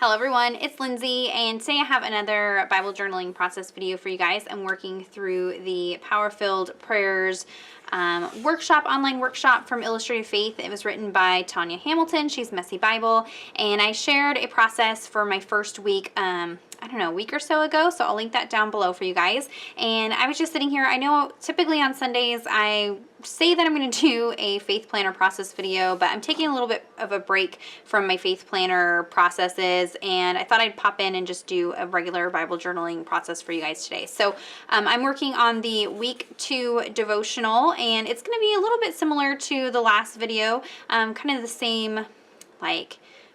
Hello everyone, it's Lindsay, and today I have another Bible journaling process video for you guys. I'm working through the Power-Filled Prayers online workshop from Illustrated Faith. It was written by Tanya Hamilton. She's Messy Bible, and I shared a process for my first week, a week or so ago, so I'll link that down below for you guys. And I was just sitting here. I know typically on Sundays I say that I'm going to do a faith planner process video, but I'm taking a little bit of a break from my faith planner processes, and I thought I'd pop in and just do a regular Bible journaling process for you guys today. So I'm working on the week 2 devotional, and it's going to be a little bit similar to the last video, kind of the same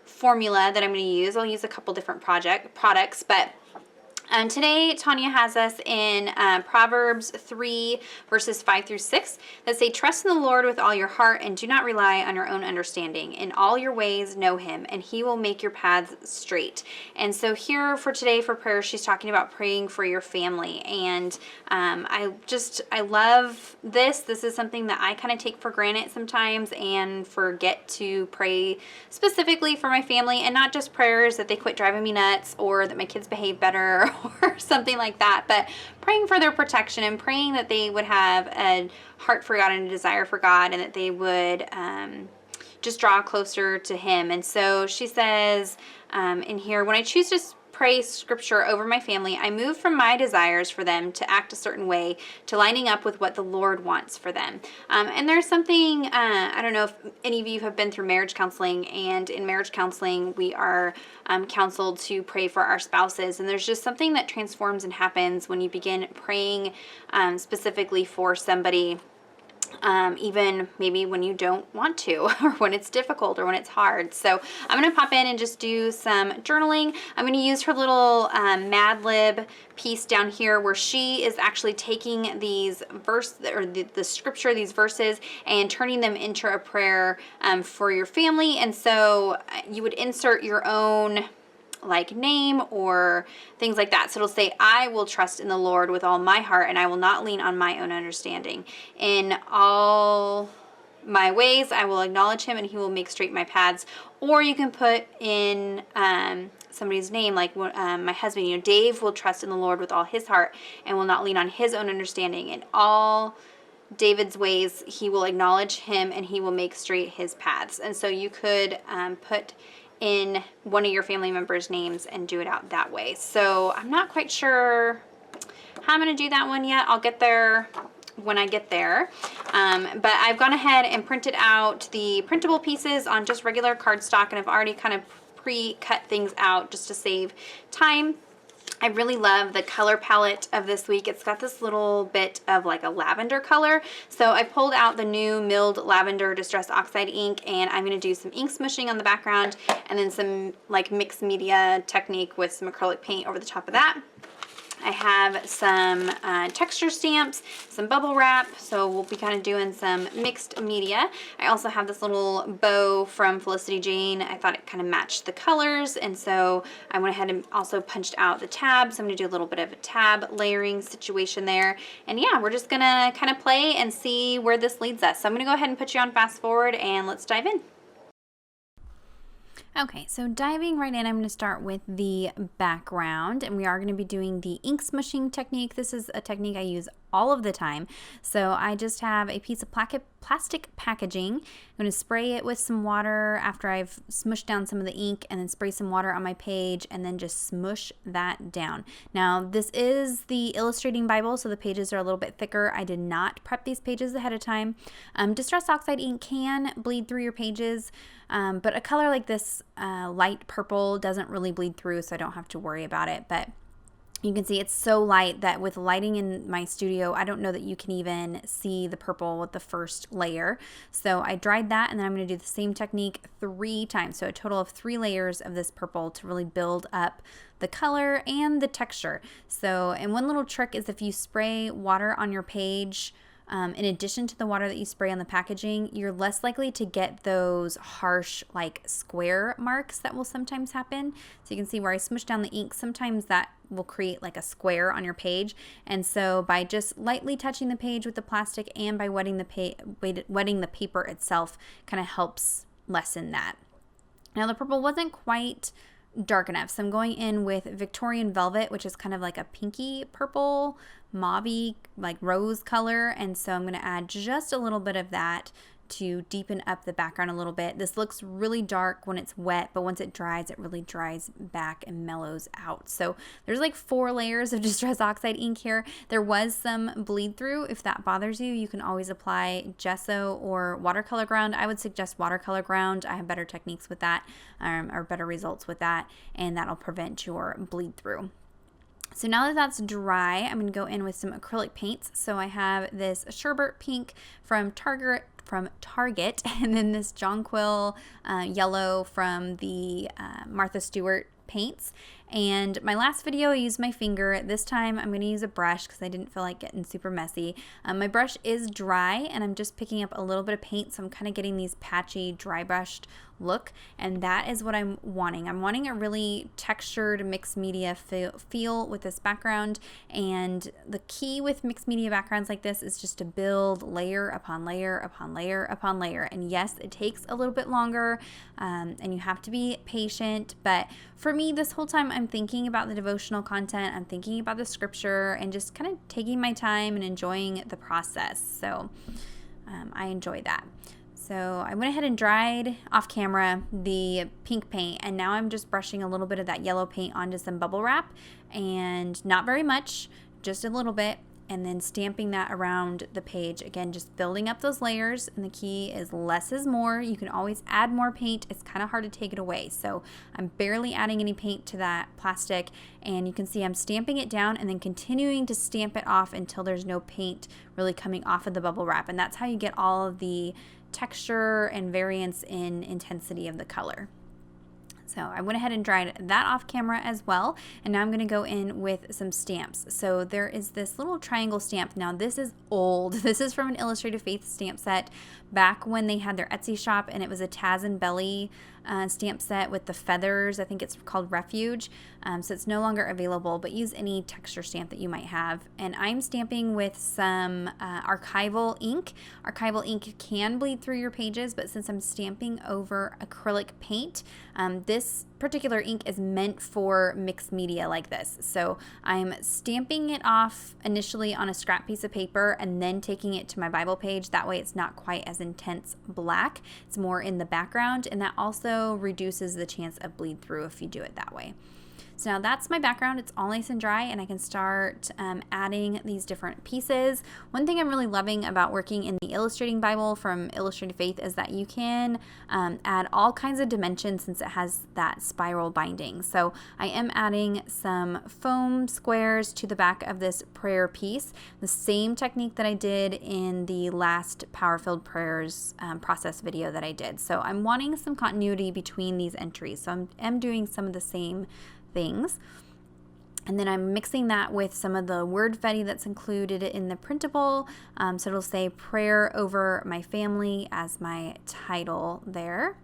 formula that I'm going to use. I'll use a couple different products, but today Tanya has us in Proverbs 3 verses 5 through 6 that say, "Trust in the Lord with all your heart and do not rely on your own understanding. In all your ways know him, and he will make your paths straight." And so here for today for prayer, she's talking about praying for your family. And I love this. This is something that I kind of take for granted sometimes and forget to pray specifically for my family, and not just prayers that they quit driving me nuts or that my kids behave better or something like that, but praying for their protection and praying that they would have a heart for God and a desire for God, and that they would just draw closer to him. And so she says in here, "When I choose to pray scripture over my family, I move from my desires for them to act a certain way to lining up with what the Lord wants for them." And there's something, I don't know if any of you have been through marriage counseling, and in marriage counseling we are counseled to pray for our spouses, and there's just something that transforms and happens when you begin praying specifically for somebody. Even maybe when you don't want to, or when it's difficult, or when it's hard. So I'm going to pop in and just do some journaling. I'm going to use her little Mad Lib piece down here where she is actually taking these the scripture, these verses, and turning them into a prayer for your family. And so you would insert your own name or things like that. So it'll say, "I will trust in the Lord with all my heart, and I will not lean on my own understanding. In all my ways I will acknowledge him, and he will make straight my paths." Or you can put in somebody's name, like my husband, Dave will trust in the Lord with all his heart and will not lean on his own understanding. In all David's ways he will acknowledge him, and he will make straight his paths. And so you could put in one of your family members' names and do it out that way. So I'm not quite sure how I'm going to do that one yet. I'll get there when I get there. But I've gone ahead and printed out the printable pieces on just regular cardstock, and I've already kind of pre-cut things out just to save time. I really love the color palette of this week. It's got this little bit of a lavender color. So I pulled out the new milled lavender distress oxide ink, and I'm going to do some ink smooshing on the background, and then some mixed media technique with some acrylic paint over the top of that. I have some texture stamps, some bubble wrap, so we'll be kind of doing some mixed media. I also have this little bow from Felicity Jane. I thought it kind of matched the colors, and so I went ahead and also punched out the tabs. I'm going to do a little bit of a tab layering situation there. And yeah, we're just going to kind of play and see where this leads us. So I'm going to go ahead and put you on fast forward, and let's dive in. Okay, so diving right in, I'm going to start with the background, and we are going to be doing the ink smushing technique. This is a technique I use all of the time. So I just have a piece of plastic packaging. I'm going to spray it with some water after I've smushed down some of the ink, and then spray some water on my page, and then just smush that down. Now, this is the Illustrating Bible, so the pages are a little bit thicker. I did not prep these pages ahead of time. Distress oxide ink can bleed through your pages, but a color like this, light purple, doesn't really bleed through, so I don't have to worry about it. But you can see it's so light that with lighting in my studio, I don't know that you can even see the purple with the first layer. So I dried that, and then I'm going to do the same technique 3 times. So a total of 3 layers of this purple to really build up the color and the texture. So, and one little trick is if you spray water on your page, in addition to the water that you spray on the packaging, you're less likely to get those harsh square marks that will sometimes happen. So you can see where I smushed down the ink, sometimes that will create a square on your page. And so by just lightly touching the page with the plastic and by wetting the paper itself kind of helps lessen that. Now the purple wasn't quite dark enough. So I'm going in with Victorian Velvet, which is kind of like a pinky purple, mauvey, like rose color. And so I'm going to add just a little bit of that to deepen up the background a little bit. This looks really dark when it's wet, but once it dries, it really dries back and mellows out. So there's like 4 layers of Distress Oxide ink here. There was some bleed through. If that bothers you, you can always apply gesso or watercolor ground. I would suggest watercolor ground. I have better techniques with that, or better results with that, and that'll prevent your bleed through. So now that that's dry, I'm going to go in with some acrylic paints. So I have this sherbet pink from Target, and then this jonquil yellow from the Martha Stewart paints. And my last video I used my finger. This time I'm going to use a brush because I didn't feel like getting super messy. My brush is dry and I'm just picking up a little bit of paint, so I'm kind of getting these patchy dry brushed look, and that is what I'm wanting. I'm wanting a really textured mixed media feel with this background, and the key with mixed media backgrounds like this is just to build layer upon layer upon layer upon layer. And yes, it takes a little bit longer and you have to be patient, but for me this whole time I'm thinking about the devotional content, I'm thinking about the scripture, and just kind of taking my time and enjoying the process. So I enjoy that. So I went ahead and dried off camera the pink paint, and now I'm just brushing a little bit of that yellow paint onto some bubble wrap, and not very much, just a little bit, and then stamping that around the page. Again, just building up those layers, and the key is less is more. You can always add more paint. It's kind of hard to take it away. So I'm barely adding any paint to that plastic, and you can see I'm stamping it down and then continuing to stamp it off until there's no paint really coming off of the bubble wrap. And that's how you get all of the texture and variance in intensity of the color. So I went ahead and dried that off camera as well, and now I'm going to go in with some stamps. So there is this little triangle stamp. Now this is old. This is from an Illustrated Faith stamp set back when they had their Etsy shop, and it was a Taz and Belly stamp set with the feathers. I think it's called Refuge. So it's no longer available, but use any texture stamp that you might have. And I'm stamping with some archival ink. Archival ink can bleed through your pages, but since I'm stamping over acrylic paint, this particular ink is meant for mixed media like this. So I'm stamping it off initially on a scrap piece of paper and then taking it to my Bible page. That way it's not quite as intense black. It's more in the background, and that also reduces the chance of bleed through if you do it that way. So now that's my background. It's all nice and dry, and I can start adding these different pieces. One thing I'm really loving about working in the Illustrating Bible from Illustrated Faith is that you can add all kinds of dimensions since it has that spiral binding. So I am adding some foam squares to the back of this prayer piece, the same technique that I did in the last Power-Filled Prayers process video that I did. So I'm wanting some continuity between these entries. So I'm doing some of the same things. And then I'm mixing that with some of the word fetty that's included in the printable. So it'll say prayer over my family as my title there.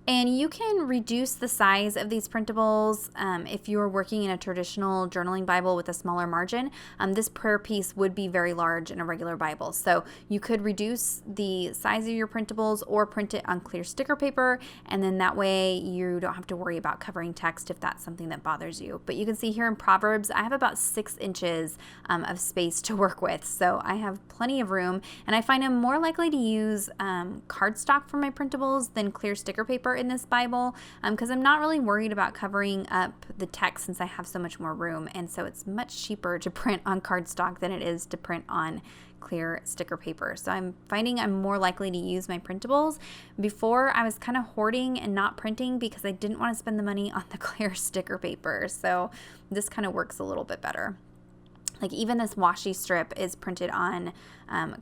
And you can reduce the size of these printables if you're working in a traditional journaling Bible with a smaller margin. This prayer piece would be very large in a regular Bible. So you could reduce the size of your printables or print it on clear sticker paper, and then that way you don't have to worry about covering text if that's something that bothers you. But you can see here in Proverbs, I have about 6 inches of space to work with. So I have plenty of room, and I find I'm more likely to use cardstock for my printables than clear sticker paper in this Bible, because I'm not really worried about covering up the text since I have so much more room, and so it's much cheaper to print on cardstock than it is to print on clear sticker paper. So I'm finding I'm more likely to use my printables. Before, I was kind of hoarding and not printing because I didn't want to spend the money on the clear sticker paper, so this kind of works a little bit better. Like even this washi strip is printed on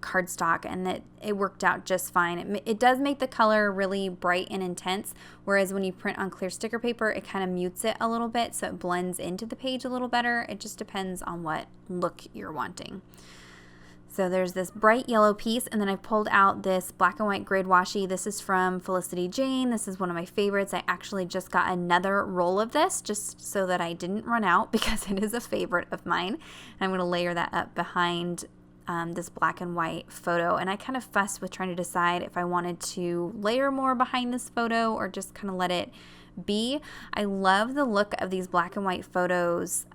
cardstock, and it worked out just fine. It does make the color really bright and intense, whereas when you print on clear sticker paper, it kind of mutes it a little bit so it blends into the page a little better. It just depends on what look you're wanting. So there's this bright yellow piece, and then I pulled out this black and white grid washi. This is from Felicity Jane. This is one of my favorites. I actually just got another roll of this just so that I didn't run out because it is a favorite of mine. And I'm going to layer that up behind this black and white photo. And I kind of fussed with trying to decide if I wanted to layer more behind this photo or just kind of let it be. I love the look of these black and white photos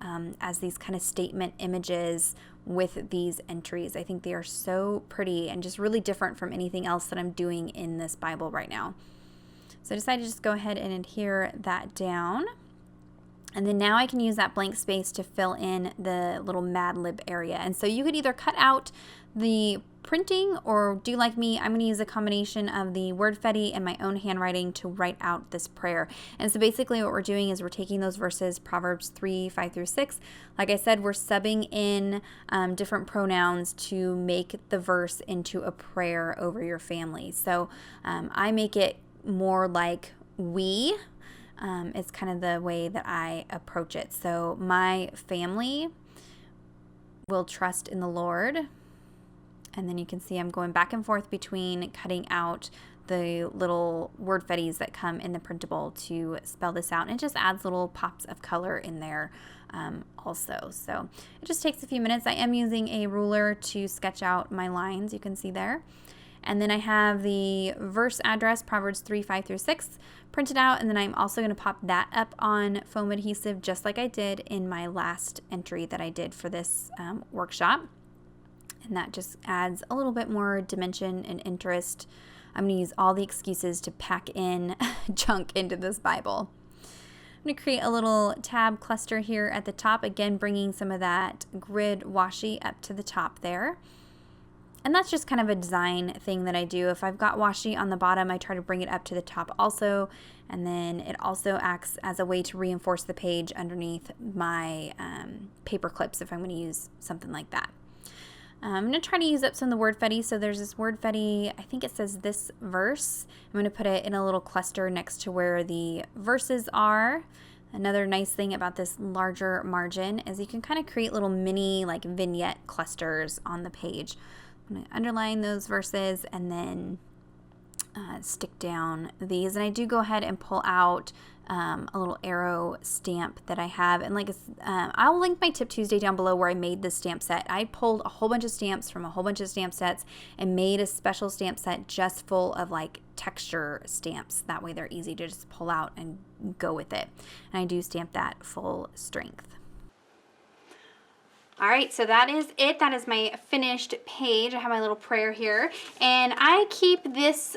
as these kind of statement images with these entries. I think they are so pretty and just really different from anything else that I'm doing in this Bible right now. So I decided to just go ahead and adhere that down. And then now I can use that blank space to fill in the little Mad Lib area. And so you could either cut out the printing or do like me. I'm going to use a combination of the word fetty and my own handwriting to write out this prayer. And so basically what we're doing is we're taking those verses, Proverbs 3, 5 through 6. Like I said, we're subbing in different pronouns to make the verse into a prayer over your family. So I make it more like we. It's kind of the way that I approach it. So my family will trust in the Lord. And then you can see I'm going back and forth between cutting out the little word fetties that come in the printable to spell this out. And it just adds little pops of color in there also. So it just takes a few minutes. I am using a ruler to sketch out my lines, you can see there. And then I have the verse address, Proverbs 3, 5 through 6, printed out. And then I'm also going to pop that up on foam adhesive just like I did in my last entry that I did for this workshop. And that just adds a little bit more dimension and interest. I'm going to use all the excuses to pack in junk into this Bible. I'm going to create a little tab cluster here at the top, again bringing some of that grid washi up to the top there. And that's just kind of a design thing that I do. If I've got washi on the bottom, I try to bring it up to the top also. And then it also acts as a way to reinforce the page underneath my paper clips if I'm going to use something like that. I'm going to try to use up some of the word fetty. So there's this word fetty, I think it says this verse. I'm going to put it in a little cluster next to where the verses are. Another nice thing about this larger margin is you can kind of create little mini like vignette clusters on the page. I'm going to underline those verses and then stick down these. And I do go ahead and pull out a little arrow stamp that I have. And like I'll link my Tip Tuesday down below where I made this stamp set. I pulled a whole bunch of stamps from a whole bunch of stamp sets and made a special stamp set just full of like texture stamps. That way they're easy to just pull out and go with it. And I do stamp that full strength. All right, so that is it. That is my finished page. I have my little prayer here. And I keep this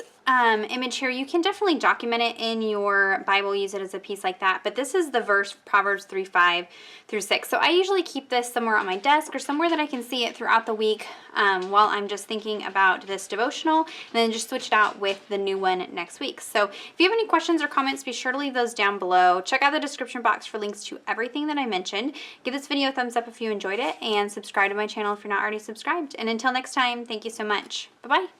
image here. You can definitely document it in your Bible, use it as a piece like that. But this is the verse, Proverbs 3, 5 through 6. So I usually keep this somewhere on my desk or somewhere that I can see it throughout the week while I'm just thinking about this devotional. And then just switch it out with the new one next week. So if you have any questions or comments, be sure to leave those down below. Check out the description box for links to everything that I mentioned. Give this video a thumbs up if you enjoyed it. And subscribe to my channel if you're not already subscribed. And until next time, thank you so much. Bye-bye.